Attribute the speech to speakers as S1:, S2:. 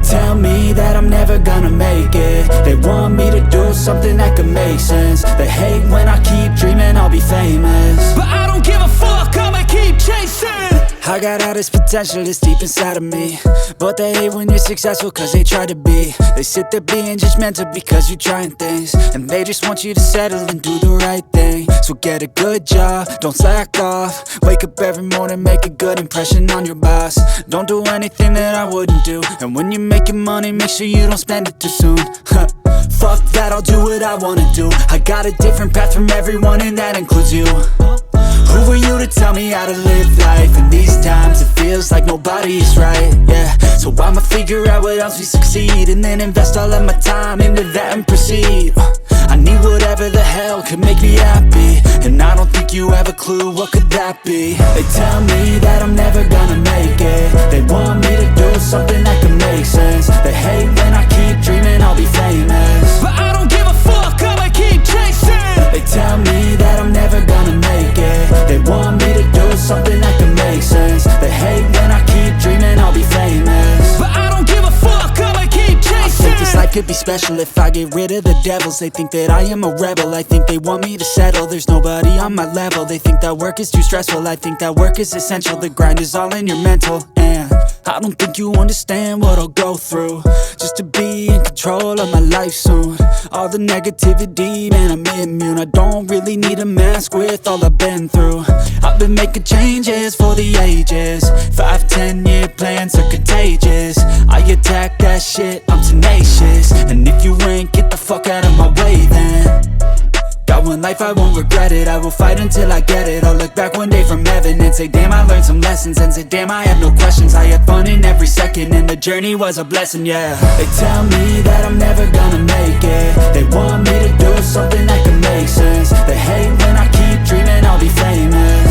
S1: tell me that I'm never gonna make it. They want me to do something that could make sense. They hate when I keep dreaming I'll be famous,
S2: but I don't give a fuck, I'ma keep chasing.
S1: I got all this potential that's deep inside of me, but they hate when you're successful cause they try to be. They sit there being judgmental because you're trying things, and they just want you to settle and do the right thing. So get a good job, don't slack off. Wake up every morning, make a good impression on your boss. Don't do anything that I wouldn't do, and when you're making money, make sure you don't spend it too soon. Fuck that, I'll do what I wanna do. I got a different path from everyone, and that includes you. Who are you to tell me how to live life? In these times it feels like nobody is right, yeah. So I'ma figure out what else we succeed, and then invest all of my time into that and proceed. I need whatever the hell could make me happy, and I don't think you have a clue what could that be. They tell me that I'm never gonna make it. They want me to do something that could make sense. They hate when I keep dreaming I'll be famous,
S2: but I don't give a fuck, I'ma keep chasing.
S1: They tell me that I'm never gonna make it. They want me to do something that can make sense. They hate when I keep dreaming I'll be famous,
S2: but I don't give a fuck, I'ma keep chasing.
S1: I think this life could be special if I get rid of the devils. They think that I am a rebel, I think they want me to settle. There's nobody on my level. They think that work is too stressful, I think that work is essential. The grind is all in your mental, and I don't think you understand what I'll go through just to be in control of my life soon. All the negativity, man, I'm immune. I don't really need a mask with all I've been through. I've been making changes for the ages. 5-10 year plans are contagious. I attack that shit, I'm tenacious. And if you ain't, get the fuck out of my way then. Got one life, I won't regret it. I will fight until I get it. I'll look back one day from heaven and say, damn, I learned some lessons. And say, damn, I have no questions. I had fun in every second, and the journey was a blessing, yeah. They tell me that I'm never gonna make it. They want me to do something that can make sense. They hate when I keep dreaming I'll be famous,